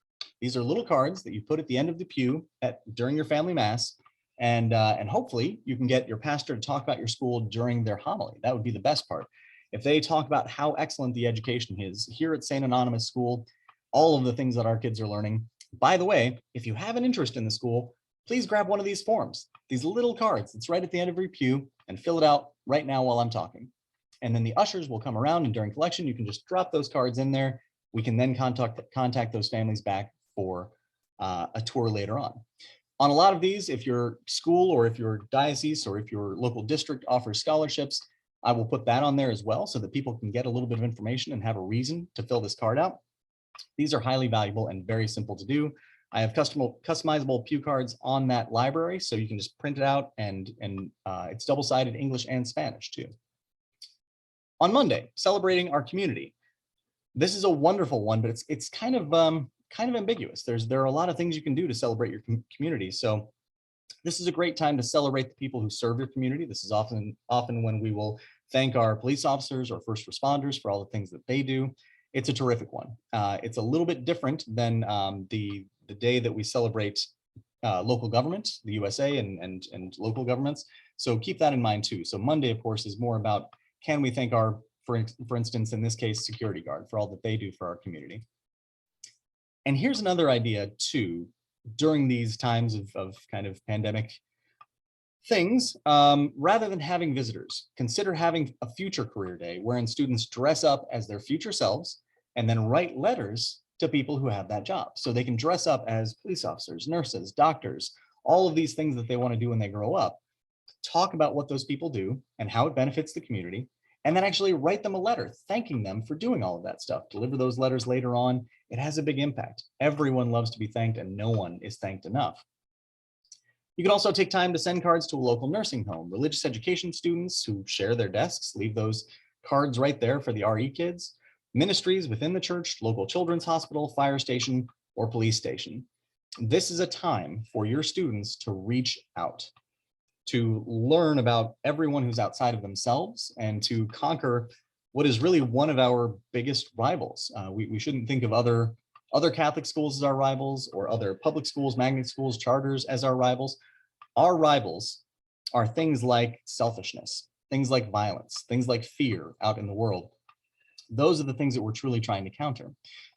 These are little cards that you put at the end of the pew during your family Mass. And hopefully you can get your pastor to talk about your school during their homily. That would be the best part. If they talk about how excellent the education is here at St. Anonymous School, all of the things that our kids are learning. By the way, if you have an interest in the school, please grab one of these forms, these little cards. It's right at the end of your pew, and fill it out right now while I'm talking. And then the ushers will come around, and during collection, you can just drop those cards in there. We can then contact those families back for a tour later on. On a lot of these, if your school or if your diocese or if your local district offers scholarships, I will put that on there as well so that people can get a little bit of information and have a reason to fill this card out. These are highly valuable and very simple to do. I have customizable Pew Cards on that library, so you can just print it out, and it's double-sided English and Spanish too. On Monday, celebrating our community. This is a wonderful one, but it's kind of ambiguous. There are a lot of things you can do to celebrate your community. So this is a great time to celebrate the people who serve your community. This is often when we will thank our police officers or first responders for all the things that they do. It's a terrific one. It's a little bit different than the day that we celebrate local government, the USA and local governments. So keep that in mind too. So Monday, of course, is more about, can we thank our, for instance, in this case, security guard for all that they do for our community. And here's another idea too, during these times of kind of pandemic things, rather than having visitors, consider having a future career day wherein students dress up as their future selves and then write letters to people who have that job. So they can dress up as police officers, nurses, doctors, all of these things that they want to do when they grow up, talk about what those people do and how it benefits the community, and then actually write them a letter thanking them for doing all of that stuff. Deliver those letters later on. It has a big impact. Everyone loves to be thanked, and no one is thanked enough. You can also take time to send cards to a local nursing home. Religious education students who share their desks, leave those cards right there for the RE kids. Ministries within the church, local children's hospital, fire station, or police station. This is a time for your students to reach out, to learn about everyone who's outside of themselves, and to conquer what is really one of our biggest rivals. We shouldn't think of other Catholic schools as our rivals, or other public schools, magnet schools, charters as our rivals. Our rivals are things like selfishness, things like violence, things like fear out in the world. Those are the things that we're truly trying to counter.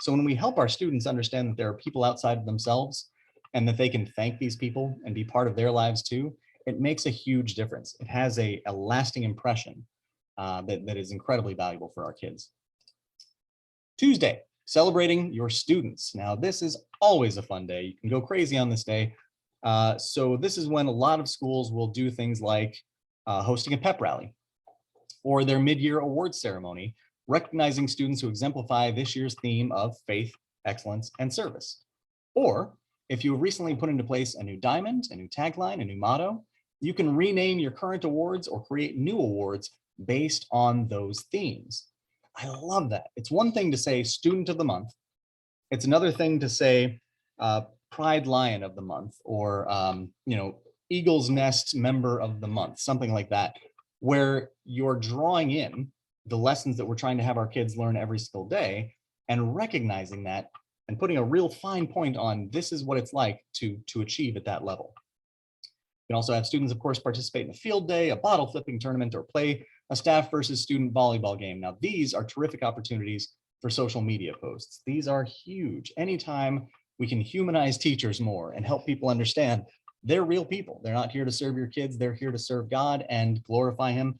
So when we help our students understand that there are people outside of themselves and that they can thank these people and be part of their lives too, it makes a huge difference. It has a lasting impression that is incredibly valuable for our kids. Tuesday, celebrating your students. Now, this is always a fun day. You can go crazy on this day. So this is when a lot of schools will do things like hosting a pep rally or their mid-year awards ceremony, recognizing students who exemplify this year's theme of faith, excellence, and service. Or if you have recently put into place a new diamond, a new tagline, a new motto, you can rename your current awards or create new awards based on those themes. I love that. It's one thing to say student of the month. It's another thing to say Pride Lion of the month, or Eagle's Nest member of the month, something like that, where you're drawing in the lessons that we're trying to have our kids learn every single day and recognizing that and putting a real fine point on this is what it's like to achieve at that level. You can also have students, of course, participate in a field day, a bottle flipping tournament, or play a staff versus student volleyball game. Now, these are terrific opportunities for social media posts. These are huge. Anytime we can humanize teachers more and help people understand they're real people. They're not here to serve your kids. They're here to serve God and glorify him.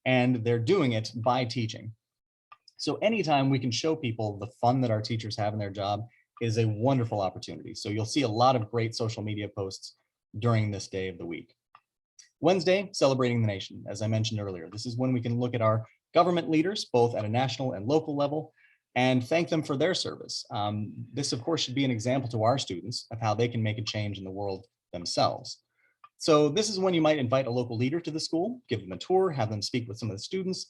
And they're doing it by teaching. So anytime we can show people the fun that our teachers have in their job is a wonderful opportunity. So you'll see a lot of great social media posts during this day of the week. Wednesday, celebrating the nation. As I mentioned earlier, this is when we can look at our government leaders, both at a national and local level, and thank them for their service. This, of course, should be an example to our students of how they can make a change in the world themselves. So this is when you might invite a local leader to the school, give them a tour, have them speak with some of the students,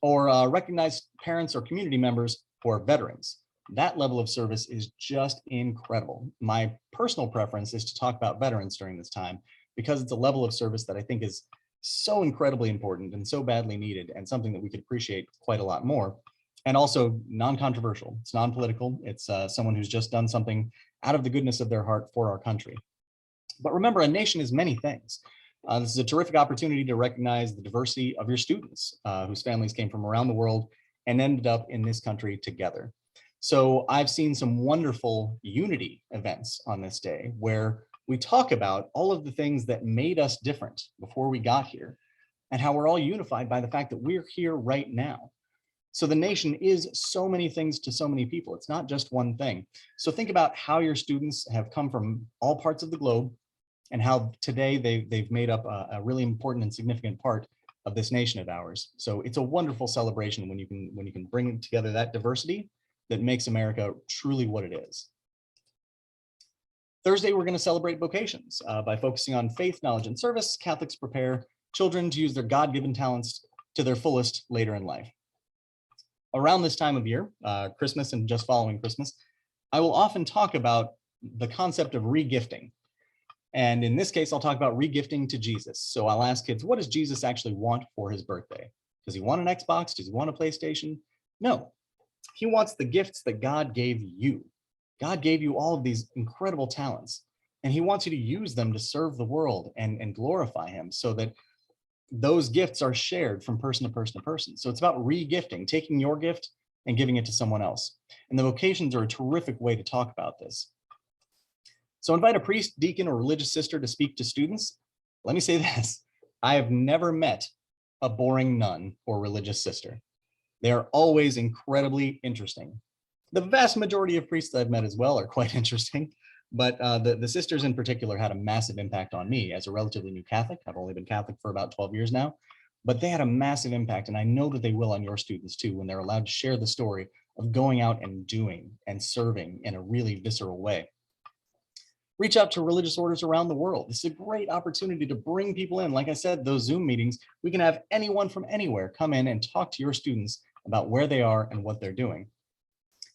or recognize parents or community members who are veterans. That level of service is just incredible. My personal preference is to talk about veterans during this time because it's a level of service that I think is so incredibly important and so badly needed, and something that we could appreciate quite a lot more. And also non-controversial. It's non-political. It's someone who's just done something out of the goodness of their heart for our country. But remember, a nation is many things. This is a terrific opportunity to recognize the diversity of your students whose families came from around the world and ended up in this country together. So I've seen some wonderful unity events on this day where we talk about all of the things that made us different before we got here and how we're all unified by the fact that we're here right now. So the nation is so many things to so many people. It's not just one thing. So think about how your students have come from all parts of the globe and how today they've made up a really important and significant part of this nation of ours. So it's a wonderful celebration when you can bring together that diversity that makes America truly what it is. Thursday, we're going to celebrate vocations by focusing on faith, knowledge, and service. Catholics prepare children to use their God-given talents to their fullest later in life. Around this time of year, Christmas and just following Christmas, I will often talk about the concept of re-gifting. And in this case, I'll talk about re-gifting to Jesus. So I'll ask kids, what does Jesus actually want for his birthday? Does he want an Xbox? Does he want a PlayStation? No, he wants the gifts that God gave you. God gave you all of these incredible talents, and he wants you to use them to serve the world and glorify him so that those gifts are shared from person to person to person. So it's about re-gifting, taking your gift and giving it to someone else. And the vocations are a terrific way to talk about this. So invite a priest, deacon, or religious sister to speak to students. Let me say this, I have never met a boring nun or religious sister. They are always incredibly interesting. The vast majority of priests I've met as well are quite interesting, but the sisters in particular had a massive impact on me as a relatively new Catholic. I've only been Catholic for about 12 years now, but they had a massive impact, and I know that they will on your students too when they're allowed to share the story of going out and doing and serving in a really visceral way. Reach out to religious orders around the world. This is a great opportunity to bring people in. Like I said, those Zoom meetings, we can have anyone from anywhere come in and talk to your students about where they are and what they're doing.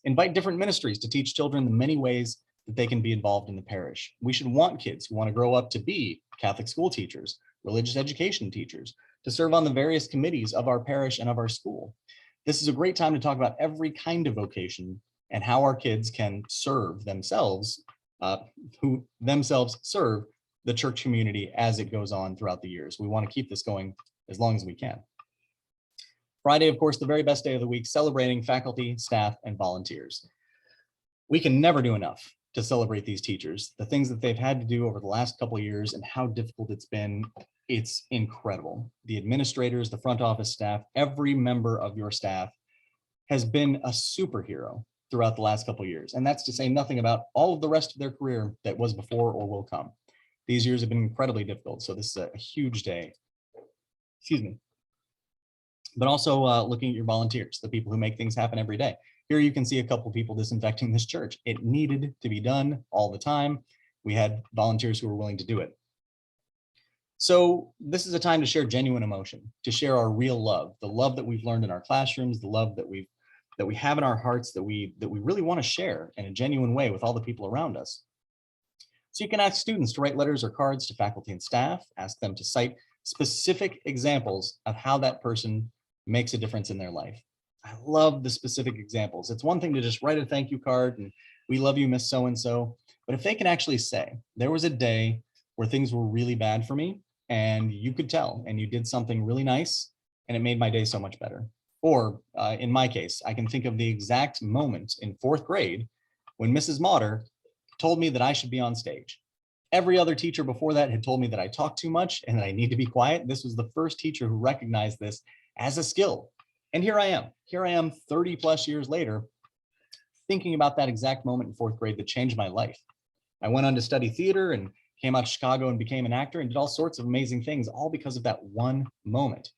Invite different ministries to teach children the many ways that they can be involved in the parish. We should want kids who want to grow up to be Catholic school teachers, religious education teachers, to serve on the various committees of our parish and of our school. This is a great time to talk about every kind of vocation and how our kids can serve themselves, who themselves serve the church community as it goes on throughout the years. We want to keep this going as long as we can. Friday, of course, the very best day of the week, celebrating faculty, staff, and volunteers. We can never do enough to celebrate these teachers, the things that they've had to do over the last couple of years and how difficult it's been. It's incredible. The administrators, the front office staff, every member of your staff has been a superhero throughout the last couple of years. And that's to say nothing about all of the rest of their career that was before or will come. These years have been incredibly difficult. So this is a huge day. Excuse me. But also looking at your volunteers, the people who make things happen every day. Here you can see a couple of people disinfecting this church. It needed to be done all the time. We had volunteers who were willing to do it. So this is a time to share genuine emotion, to share our real love, the love that we've learned in our classrooms, the love that we have in our hearts, that we really want to share in a genuine way with all the people around us. So you can ask students to write letters or cards to faculty and staff, ask them to cite specific examples of how that person makes a difference in their life. I love the specific examples. It's one thing to just write a thank you card and we love you, Miss So-and-so, but if they can actually say, there was a day where things were really bad for me and you could tell and you did something really nice and it made my day so much better. Or in my case, I can think of the exact moment in 4th grade when Mrs. Motter told me that I should be on stage. Every other teacher before that had told me that I talk too much and that I need to be quiet. This was the first teacher who recognized this as a skill. And here I am 30 plus years later, thinking about that exact moment in 4th grade that changed my life. I went on to study theater and came out of Chicago and became an actor and did all sorts of amazing things, all because of that one moment.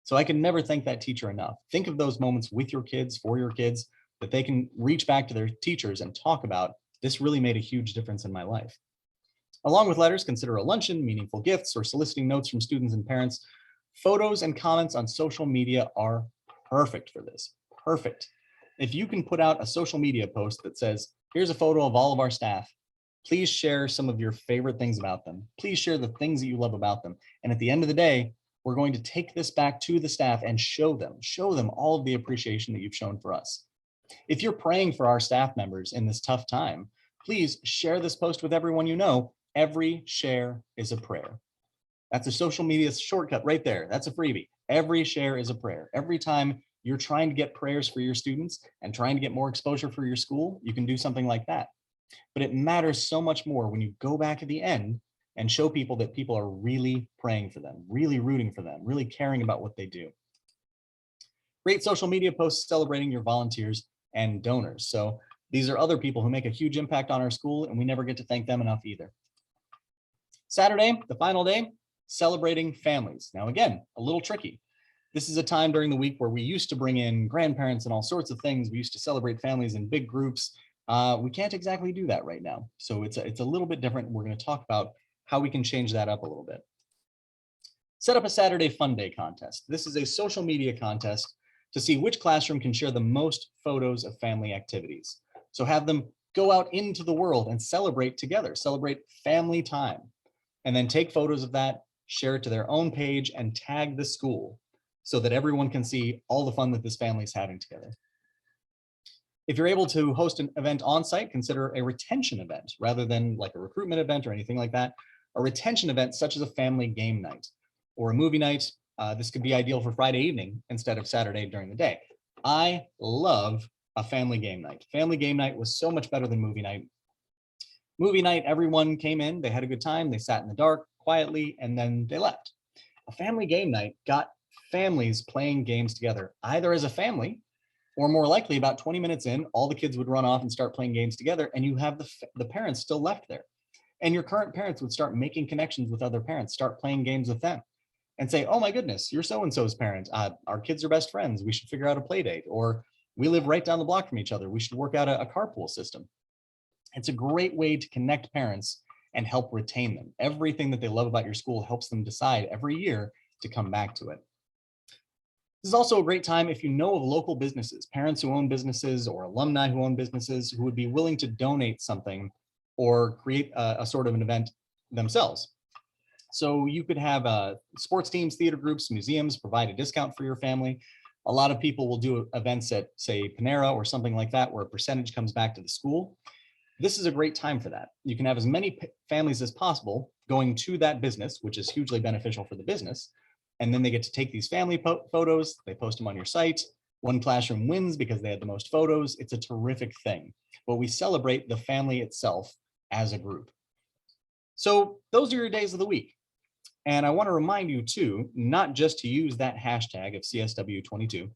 So I can never thank that teacher enough. Think of those moments with your kids, for your kids, that they can reach back to their teachers and talk about, this really made a huge difference in my life. Along with letters, consider a luncheon, meaningful gifts, or soliciting notes from students and parents. Photos and comments on social media are perfect for this. Perfect. If you can put out a social media post that says, here's a photo of all of our staff, please share some of your favorite things about them. Please share the things that you love about them. And at the end of the day, we're going to take this back to the staff and show them all of the appreciation that you've shown for us. If you're praying for our staff members in this tough time, please share this post with everyone you know. Every share is a prayer. That's a social media shortcut right there. That's a freebie. Every share is a prayer. Every time you're trying to get prayers for your students and trying to get more exposure for your school, you can do something like that. But it matters so much more when you go back at the end and show people that people are really praying for them, really rooting for them, really caring about what they do. Great social media posts celebrating your volunteers and donors. So these are other people who make a huge impact on our school, and we never get to thank them enough either. Saturday, the final day, celebrating families. Now, again, a little tricky. This is a time during the week where we used to bring in grandparents and all sorts of things. We used to celebrate families in big groups. We can't exactly do that right now. So it's a little bit different. We're going to talk about how we can change that up a little bit. Set up a Saturday Fun Day contest. This is a social media contest to see which classroom can share the most photos of family activities. So have them go out into the world and celebrate together, celebrate family time, and then take photos of that, share it to their own page, and tag the school so that everyone can see all the fun that this family is having together. If you're able to host an event on site, consider a retention event rather than like a recruitment event or anything like that. A retention event such as a family game night or a movie night. This could be ideal for Friday evening instead of Saturday during the day. I love a family game night. Family game night was so much better than movie night. Movie night, everyone came in, they had a good time, they sat in the dark quietly, and then they left. A family game night got families playing games together, either as a family, or more likely about 20 minutes in, all the kids would run off and start playing games together, and you have the parents still left there. And your current parents would start making connections with other parents, start playing games with them, and say, oh my goodness, you're so-and-so's parent. Our kids are best friends. We should figure out a play date. Or we live right down the block from each other. We should work out a carpool system. It's a great way to connect parents and help retain them. Everything that they love about your school helps them decide every year to come back to it. This is also a great time if you know of local businesses, parents who own businesses or alumni who own businesses who would be willing to donate something or create a sort of an event themselves. So you could have sports teams, theater groups, museums provide a discount for your family. A lot of people will do events at, say, Panera or something like that, where a percentage comes back to the school. This is a great time for that. You can have as many families as possible going to that business, which is hugely beneficial for the business. And then they get to take these family photos, they post them on your site. One classroom wins because they had the most photos. It's a terrific thing. But we celebrate the family itself as a group. So those are your days of the week. And I want to remind you too, not just to use that hashtag of CSW22,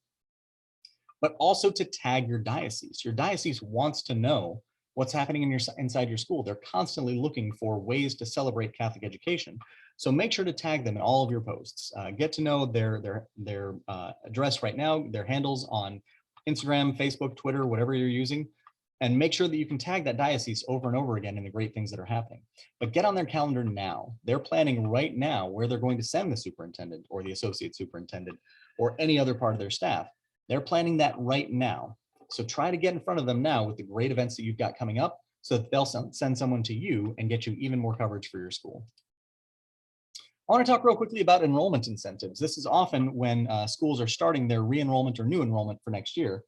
but also to tag your diocese. Your diocese wants to know what's happening inside your school. They're constantly looking for ways to celebrate Catholic education. So make sure to tag them in all of your posts. Get to know their address right now, their handles on Instagram, Facebook, Twitter, whatever you're using, and make sure that you can tag that diocese over and over again in the great things that are happening. But get on their calendar now. They're planning right now where they're going to send the superintendent or the associate superintendent or any other part of their staff. They're planning that right now. So try to get in front of them now with the great events that you've got coming up so that they'll send someone to you and get you even more coverage for your school. I want to talk real quickly about enrollment incentives. This is often when schools are starting their re-enrollment or new enrollment for next year.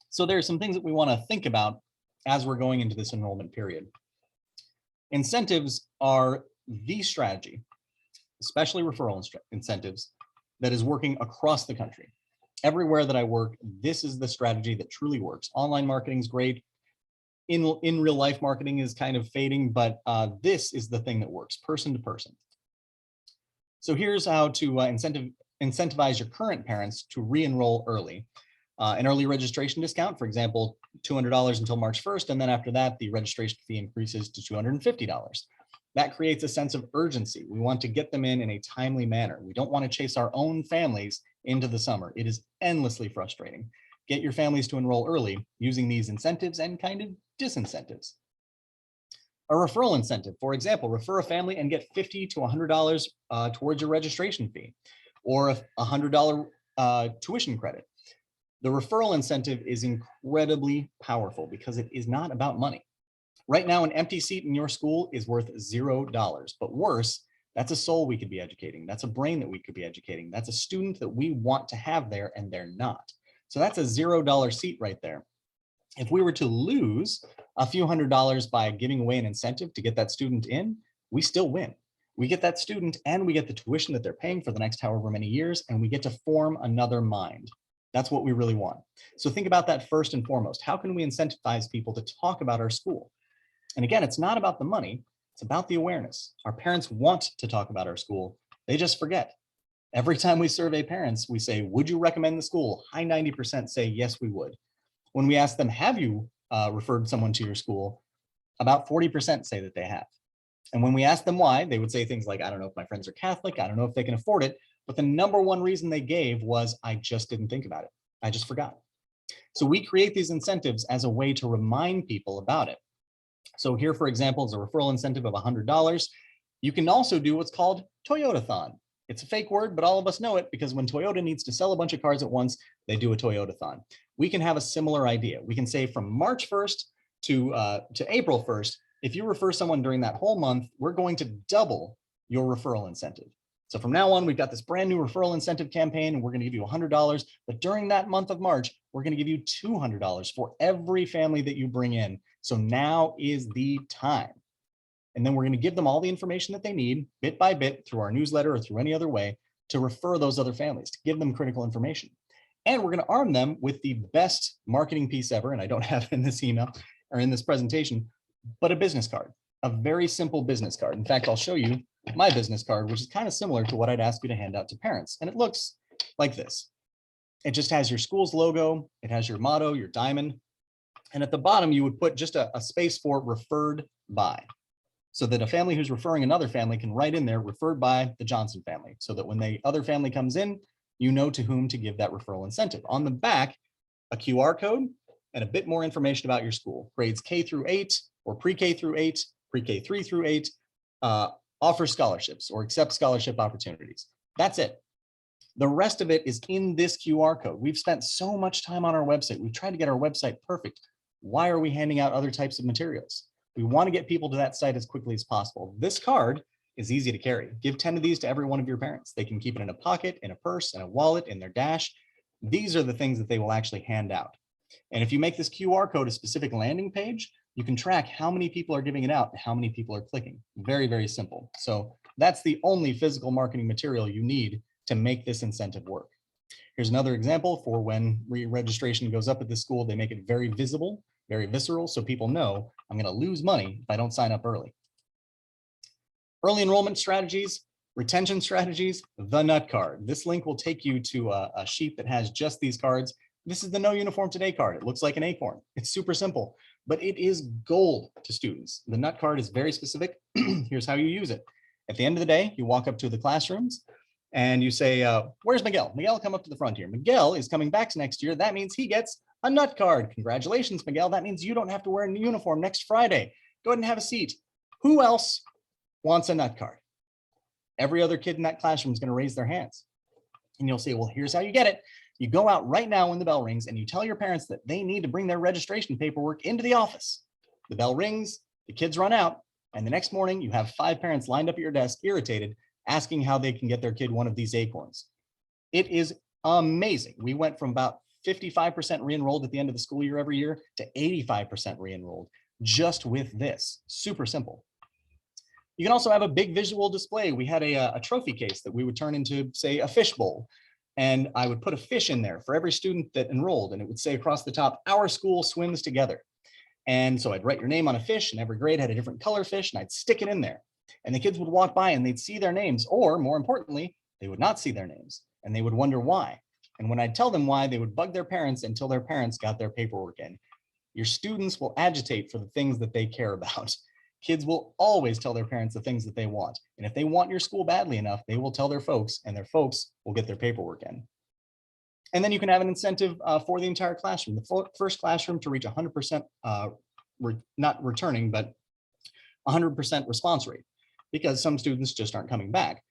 So there are some things that we want to think about as we're going into this enrollment period. Incentives are the strategy, especially referral incentives, that is working across the country. Everywhere that I work, this is the strategy that truly works. Online marketing is great. In real life marketing is kind of fading, but this is the thing that works, person to person. So here's how to incentivize your current parents to re-enroll early. an early registration discount, for example, $200 until March 1st. And then after that, the registration fee increases to $250. That creates a sense of urgency. We want to get them in a timely manner. We don't want to chase our own families into the summer. It is endlessly frustrating. Get your families to enroll early using these incentives and kind of disincentives. A referral incentive, for example, refer a family and get $50 to $100 towards your registration fee, or a $100 tuition credit. The referral incentive is incredibly powerful because it is not about money. Right now, an empty seat in your school is worth $0, but worse, that's a soul we could be educating. That's a brain that we could be educating. That's a student that we want to have there and they're not. So that's a $0 seat right there. If we were to lose a few $100s by giving away an incentive to get that student in, we still win. We get that student and we get the tuition that they're paying for the next however many years, and we get to form another mind. That's what we really want. So think about that first and foremost. How can we incentivize people to talk about our school? And again, it's not about the money, it's about the awareness. Our parents want to talk about our school, they just forget. Every time we survey parents, we say, would you recommend the school? High 90% say, yes, we would. When we ask them, have you referred someone to your school? About 40% say that they have. And when we ask them why, they would say things like, I don't know if my friends are Catholic, I don't know if they can afford it. But the number one reason they gave was, I just didn't think about it. I just forgot. So we create these incentives as a way to remind people about it. So here, for example, is a referral incentive of $100. You can also do what's called Toyotathon. It's a fake word, but all of us know it because when Toyota needs to sell a bunch of cars at once, they do a Toyotathon. We can have a similar idea. We can say from March 1st to April 1st, if you refer someone during that whole month, we're going to double your referral incentive. So from now on, we've got this brand new referral incentive campaign, and we're going to give you $100. But during that month of March, we're going to give you $200 for every family that you bring in. So now is the time. And then we're going to give them all the information that they need bit by bit through our newsletter or through any other way to refer those other families, to give them critical information. And we're going to arm them with the best marketing piece ever. And I don't have it in this email or in this presentation, but a business card, a very simple business card. In fact, I'll show you my business card, which is kind of similar to what I'd ask you to hand out to parents. And it looks like this. It just has your school's logo. It has your motto, your diamond. And at the bottom, you would put just a space for referred by, so that a family who's referring another family can write in there referred by the Johnson family, so that when the other family comes in, you know to whom to give that referral incentive. On the back, a QR code and a bit more information about your school. Grades K through 8 or pre-K through 8, pre-K 3 through 8, offer scholarships or accept scholarship opportunities. That's it. The rest of it is in this QR code. We've spent so much time on our website. We've tried to get our website perfect. Why are we handing out other types of materials? We want to get people to that site as quickly as possible. This card is easy to carry. Give 10 of these to every one of your parents. They can keep it in a pocket, in a purse, in a wallet, in their dash. These are the things that they will actually hand out. And if you make this QR code a specific landing page, you can track how many people are giving it out and how many people are clicking. Very, very simple. So that's the only physical marketing material you need to make this incentive work. Here's another example for when re-registration goes up at this school. They make it very visible, very visceral, so people know I'm going to lose money if I don't sign up early. Early enrollment strategies, retention strategies, the nut card. This link will take you to a sheet that has just these cards. This is the No Uniform Today card. It looks like an acorn. It's super simple, but it is gold to students. The nut card is very specific. Here's how you use it. At the end of the day, you walk up to the classrooms and you say, where's Miguel? Miguel, come up to the front here. Miguel is coming back next year. That means he gets a nut card. Congratulations, Miguel. That means you don't have to wear a uniform next Friday. Go ahead and have a seat. Who else wants a nut card? Every other kid in that classroom is going to raise their hands. And you'll say, well, here's how you get it. You go out right now when the bell rings and you tell your parents that they need to bring their registration paperwork into the office. The bell rings, the kids run out, and the next morning you have 5 parents lined up at your desk, irritated, asking how they can get their kid one of these acorns. It is amazing. We went from about 55% re-enrolled at the end of the school year every year to 85% re-enrolled just with this. Super simple. You can also have a big visual display. We had a trophy case that we would turn into, say, a fish bowl. And I would put a fish in there for every student that enrolled. And it would say across the top, our school swims together. And so I'd write your name on a fish, and every grade had a different color fish, and I'd stick it in there. And the kids would walk by and they'd see their names, or more importantly, they would not see their names and they would wonder why. And when I tell them why, they would bug their parents until their parents got their paperwork in. Your students will agitate for the things that they care about. Kids will always tell their parents the things that they want. And if they want your school badly enough, they will tell their folks, and their folks will get their paperwork in. And then you can have an incentive for the entire classroom. The first classroom to reach 100%, not returning, but 100% response rate, because some students just aren't coming back.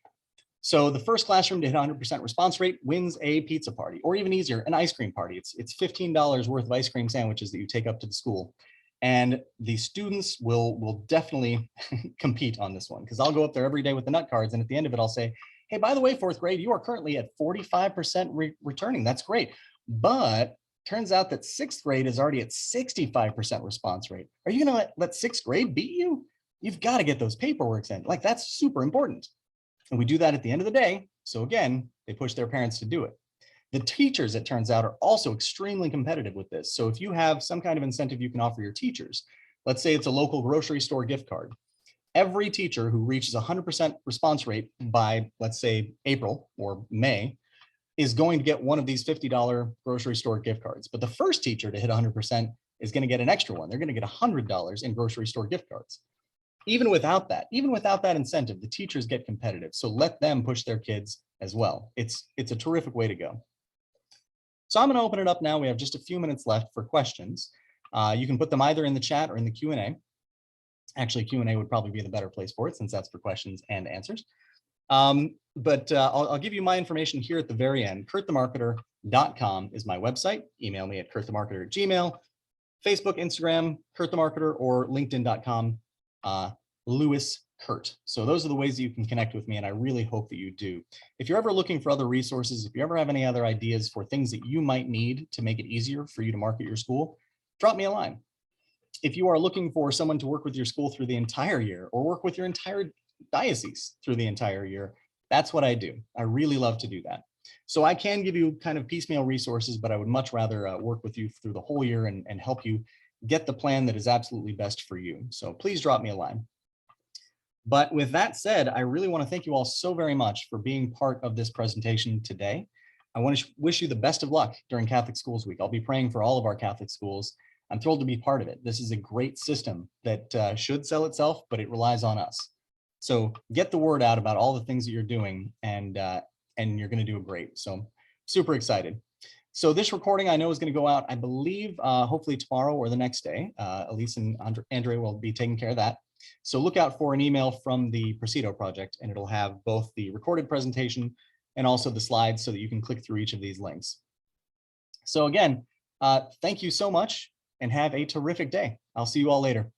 So the first classroom to hit 100% response rate wins a pizza party, or even easier, an ice cream party. It's $15 worth of ice cream sandwiches that you take up to the school. And the students will definitely compete on this one, because I'll go up there every day with the nut cards. And at the end of it, I'll say, hey, by the way, fourth grade, you are currently at 45% returning. That's great. But turns out that sixth grade is already at 65% response rate. Are you going to let sixth grade beat you? You've got to get those paperworks in. Like, that's super important. And we do that at the end of the day. So again, they push their parents to do it. The teachers, it turns out, are also extremely competitive with this. So if you have some kind of incentive you can offer your teachers, let's say it's a local grocery store gift card. Every teacher who reaches 100% response rate by, let's say, April or May is going to get one of these $50 grocery store gift cards. But the first teacher to hit 100% is going to get an extra one. They're going to get $100 in grocery store gift cards. Even without that incentive, the teachers get competitive. So let them push their kids as well. It's a terrific way to go. So I'm going to open it up now. We have just a few minutes left for questions. You can put them either in the chat or in the Q&A. Actually, Q&A would probably be the better place for it, since that's for questions and answers. But I'll give you my information here at the very end. kurtthemarketer.com is my website. Email me at kurtthemarketer@gmail.com, Facebook, Instagram, Kurt the Marketer, or LinkedIn.com, Lewis Kurt. So those are the ways that you can connect with me, and I really hope that you do. If you're ever looking for other resources, if you ever have any other ideas for things that you might need to make it easier for you to market your school, drop me a line. If you are looking for someone to work with your school through the entire year, or work with your entire diocese through the entire year, that's what I do. I really love to do that. So I can give you kind of piecemeal resources, but I would much rather work with you through the whole year and help you get the plan that is absolutely best for you. So please drop me a line. But with that said, I really want to thank you all so very much for being part of this presentation today. I want to wish you the best of luck during Catholic Schools Week. I'll be praying for all of our Catholic schools. I'm thrilled to be part of it. This is a great system that should sell itself, but it relies on us. So get the word out about all the things that you're doing, and you're going to do great. So super excited. So this recording I know is going to go out, I believe, hopefully tomorrow or the next day. Elise and Andre will be taking care of that. So look out for an email from the Procedo project, and it'll have both the recorded presentation and also the slides so that you can click through each of these links. So again, thank you so much and have a terrific day. I'll see you all later.